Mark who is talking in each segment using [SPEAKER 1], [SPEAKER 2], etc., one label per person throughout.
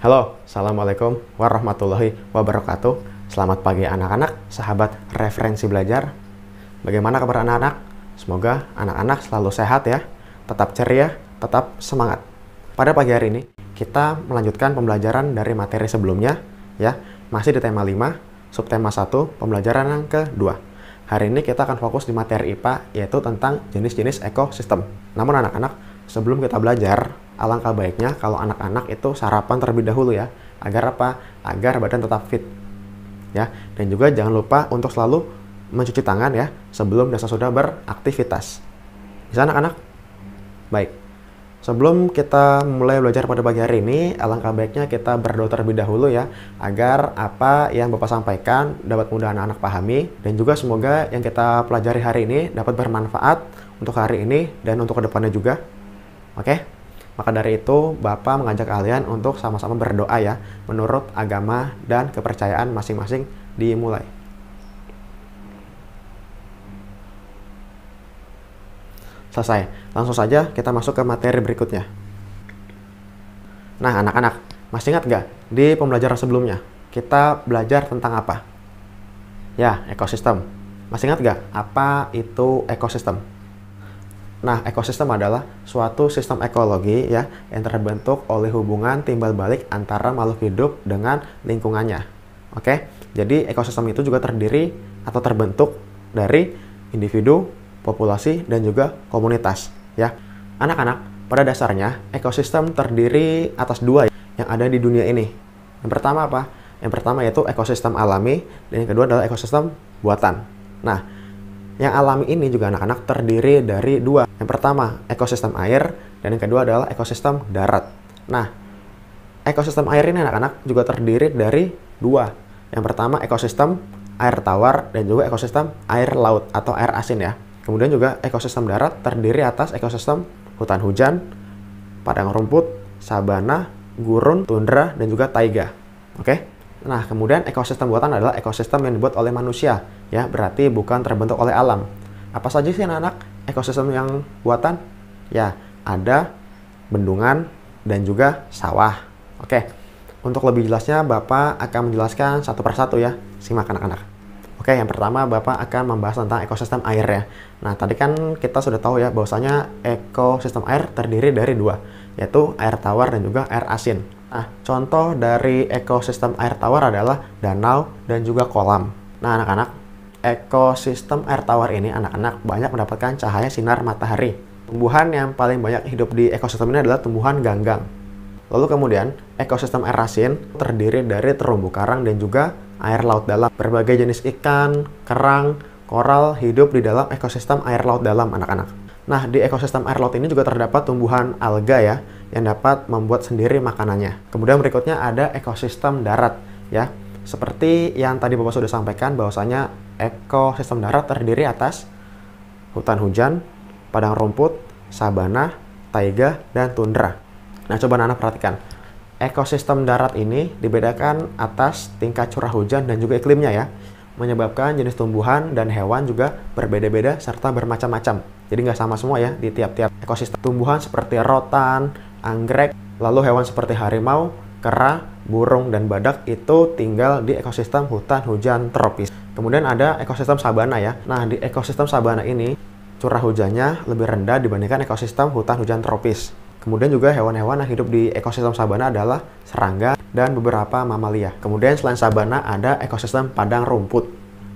[SPEAKER 1] Halo, Assalamualaikum warahmatullahi wabarakatuh. Selamat pagi anak-anak, sahabat referensi belajar. Bagaimana kabar anak-anak? Semoga anak-anak selalu sehat ya, tetap ceria, tetap semangat. Pada pagi hari ini, kita melanjutkan pembelajaran dari materi sebelumnya, ya. Masih di tema 5, subtema 1, pembelajaran yang kedua. Hari ini kita akan fokus di materi IPA, yaitu tentang jenis-jenis ekosistem. Namun anak-anak, sebelum kita belajar, alangkah baiknya kalau anak-anak itu sarapan terlebih dahulu ya. Agar apa? Agar badan tetap fit. Ya, dan juga jangan lupa untuk selalu mencuci tangan ya sebelum dan sesudah beraktivitas. Bisa anak-anak? Baik. Sebelum kita mulai belajar pada pagi hari ini, alangkah baiknya kita berdoa terlebih dahulu ya, agar apa yang Bapak sampaikan dapat mudah anak-anak pahami, dan juga semoga yang kita pelajari hari ini dapat bermanfaat untuk hari ini dan untuk kedepannya juga. Oke? Maka dari itu, Bapak mengajak kalian untuk sama-sama berdoa ya, menurut agama dan kepercayaan masing-masing dimulai. Selesai. Langsung saja kita masuk ke materi berikutnya. Nah, anak-anak, masih ingat nggak di pembelajaran sebelumnya kita belajar tentang apa? Ya, ekosistem. Masih ingat nggak apa itu ekosistem? Nah, ekosistem adalah suatu sistem ekologi ya yang terbentuk oleh hubungan timbal balik antara makhluk hidup dengan lingkungannya. Oke, jadi ekosistem itu juga terdiri atau terbentuk dari individu, populasi, dan juga komunitas ya. Anak-anak, pada dasarnya ekosistem terdiri atas dua yang ada di dunia ini. Yang pertama apa? Yang pertama yaitu ekosistem alami, dan yang kedua adalah ekosistem buatan. Nah, yang alami ini juga anak-anak terdiri dari dua. Yang pertama ekosistem air, dan yang kedua adalah ekosistem darat. Nah, ekosistem air ini anak-anak juga terdiri dari dua. Yang pertama ekosistem air tawar, dan juga ekosistem air laut atau air asin ya. Kemudian juga ekosistem darat terdiri atas ekosistem hutan hujan, padang rumput, sabana, gurun, tundra, dan juga taiga. Oke? Nah, kemudian ekosistem buatan adalah ekosistem yang dibuat oleh manusia, ya, berarti bukan terbentuk oleh alam. Apa saja sih anak-anak ekosistem yang buatan? Ya, ada bendungan dan juga sawah. Oke, untuk lebih jelasnya Bapak akan menjelaskan satu persatu ya, simak anak-anak. Oke, yang pertama Bapak akan membahas tentang ekosistem air ya. Nah, tadi kan kita sudah tahu ya bahwasanya ekosistem air terdiri dari dua, yaitu air tawar dan juga air asin. Nah, contoh dari ekosistem air tawar adalah danau dan juga kolam. Nah, anak-anak, ekosistem air tawar ini anak-anak banyak mendapatkan cahaya sinar matahari. Tumbuhan yang paling banyak hidup di ekosistem ini adalah tumbuhan ganggang. Lalu kemudian, ekosistem air asin terdiri dari terumbu karang dan juga air laut dalam. Berbagai jenis ikan, kerang, koral hidup di dalam ekosistem air laut dalam, anak-anak. Nah, di ekosistem air laut ini juga terdapat tumbuhan alga ya, yang dapat membuat sendiri makanannya. Kemudian berikutnya ada ekosistem darat ya. Seperti yang tadi Bapak sudah sampaikan bahwasanya ekosistem darat terdiri atas hutan hujan, padang rumput, sabana, taiga, dan tundra. Nah, coba anak perhatikan. Ekosistem darat ini dibedakan atas tingkat curah hujan dan juga iklimnya ya. Menyebabkan jenis tumbuhan dan hewan juga berbeda-beda serta bermacam-macam. Jadi nggak sama semua ya di tiap-tiap ekosistem. Tumbuhan seperti rotan, anggrek, lalu hewan seperti harimau, kera, burung, dan badak itu tinggal di ekosistem hutan hujan tropis. Kemudian ada ekosistem sabana ya. Nah, di ekosistem sabana ini curah hujannya lebih rendah dibandingkan ekosistem hutan hujan tropis. Kemudian juga hewan-hewan yang hidup di ekosistem sabana adalah serangga dan beberapa mamalia. Kemudian selain sabana ada ekosistem padang rumput.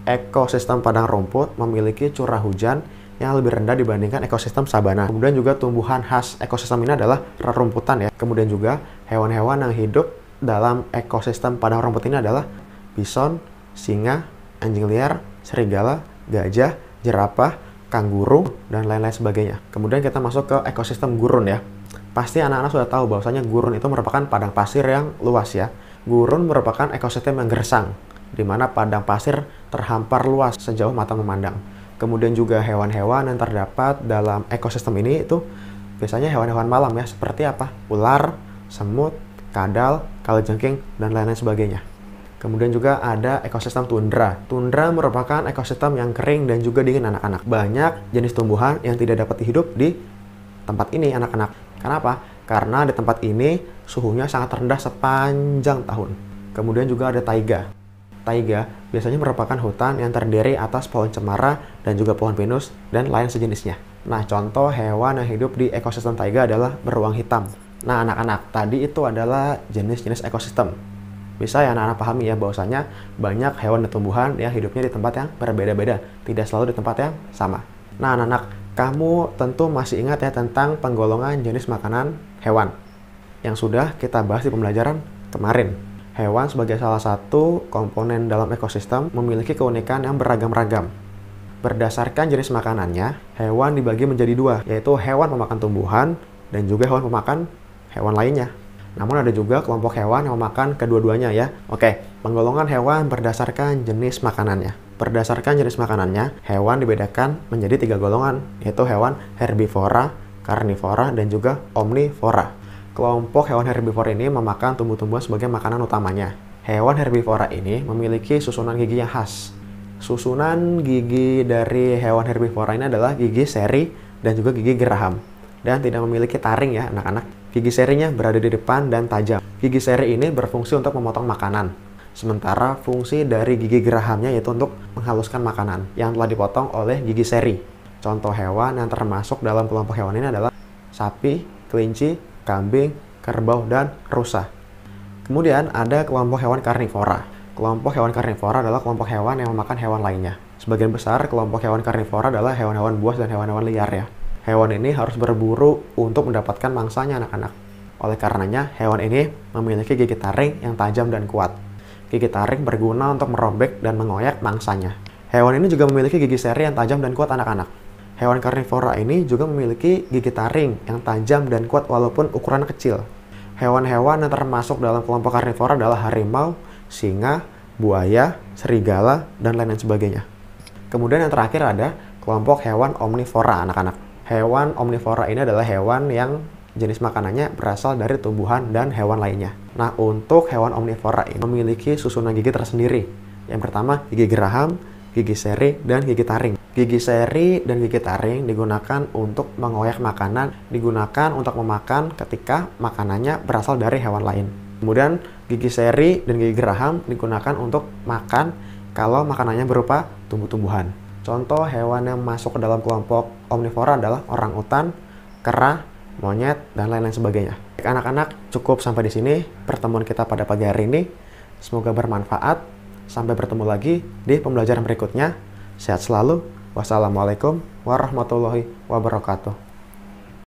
[SPEAKER 1] Ekosistem padang rumput memiliki curah hujan yang lebih rendah dibandingkan ekosistem sabana. Kemudian juga tumbuhan khas ekosistem ini adalah rerumputan ya. Kemudian juga hewan-hewan yang hidup dalam ekosistem padang rumput ini adalah bison, singa, anjing liar, serigala, gajah, jerapah, kanguru, dan lain-lain sebagainya. Kemudian kita masuk ke ekosistem gurun ya. Pasti anak-anak sudah tahu bahwasanya gurun itu merupakan padang pasir yang luas ya. Gurun merupakan ekosistem yang gersang, di mana padang pasir terhampar luas sejauh mata memandang. Kemudian juga hewan-hewan yang terdapat dalam ekosistem ini itu biasanya hewan-hewan malam ya, seperti apa? Ular, semut, kadal, kalajengking, dan lain-lain sebagainya. Kemudian juga ada ekosistem tundra. Tundra merupakan ekosistem yang kering dan juga dingin anak-anak. Banyak jenis tumbuhan yang tidak dapat hidup di tempat ini anak-anak. Kenapa? karena di tempat ini suhunya sangat rendah sepanjang tahun. Kemudian juga ada taiga. Taiga biasanya merupakan hutan yang terdiri atas pohon cemara dan juga pohon pinus dan lain sejenisnya. Nah, contoh hewan yang hidup di ekosistem taiga adalah beruang hitam. Nah, anak-anak, tadi itu adalah jenis-jenis ekosistem. Bisa ya anak-anak pahami ya bahwasanya banyak hewan dan tumbuhan yang hidupnya di tempat yang berbeda-beda, tidak selalu di tempat yang sama. Nah, anak-anak, kamu tentu masih ingat ya tentang penggolongan jenis makanan hewan yang sudah kita bahas di pembelajaran kemarin. Hewan sebagai salah satu komponen dalam ekosistem memiliki keunikan yang beragam-ragam. Berdasarkan jenis makanannya, hewan dibagi menjadi dua, yaitu hewan pemakan tumbuhan dan juga hewan pemakan hewan lainnya. Namun ada juga kelompok hewan yang memakan kedua-duanya ya. Oke, penggolongan hewan berdasarkan jenis makanannya. Berdasarkan jenis makanannya, hewan dibedakan menjadi 3 golongan, yaitu hewan herbivora, karnivora, dan juga omnivora. Kelompok hewan herbivora ini memakan tumbuh-tumbuhan sebagai makanan utamanya. Hewan herbivora ini memiliki susunan gigi yang khas. Susunan gigi dari hewan herbivora ini adalah gigi seri dan juga gigi geraham. Dan tidak memiliki taring ya anak-anak. Gigi serinya berada di depan dan tajam. Gigi seri ini berfungsi untuk memotong makanan. Sementara fungsi dari gigi gerahamnya yaitu untuk menghaluskan makanan yang telah dipotong oleh gigi seri. Contoh hewan yang termasuk dalam kelompok hewan ini adalah sapi, kelinci, kambing, kerbau, dan rusa. Kemudian ada kelompok hewan karnivora. Kelompok hewan karnivora adalah kelompok hewan yang memakan hewan lainnya. Sebagian besar kelompok hewan karnivora adalah hewan-hewan buas dan hewan-hewan liar ya. Hewan ini harus berburu untuk mendapatkan mangsanya anak-anak. Oleh karenanya, hewan ini memiliki gigi taring yang tajam dan kuat. Gigi taring berguna untuk merobek dan mengoyak mangsanya. Hewan ini juga memiliki gigi seri yang tajam dan kuat anak-anak. Hewan karnivora ini juga memiliki gigi taring yang tajam dan kuat walaupun ukuran kecil. Hewan-hewan yang termasuk dalam kelompok karnivora adalah harimau, singa, buaya, serigala, dan lain sebagainya. Kemudian yang terakhir ada kelompok hewan omnivora anak-anak. Hewan omnivora ini adalah hewan yang jenis makanannya berasal dari tumbuhan dan hewan lainnya. Nah, untuk hewan omnivora ini memiliki susunan gigi tersendiri. Yang pertama, gigi geraham, gigi seri, dan gigi taring. Gigi seri dan gigi taring digunakan untuk mengoyak makanan, digunakan untuk memakan ketika makanannya berasal dari hewan lain. Kemudian gigi seri dan gigi geraham digunakan untuk makan kalau makanannya berupa tumbuh-tumbuhan. Contoh hewan yang masuk ke dalam kelompok omnivora adalah orangutan, kera, monyet, dan lain-lain sebagainya. Anak-anak, cukup sampai di sini pertemuan kita pada pagi hari ini. Semoga bermanfaat. Sampai bertemu lagi di pembelajaran berikutnya. Sehat selalu. Wassalamualaikum warahmatullahi wabarakatuh.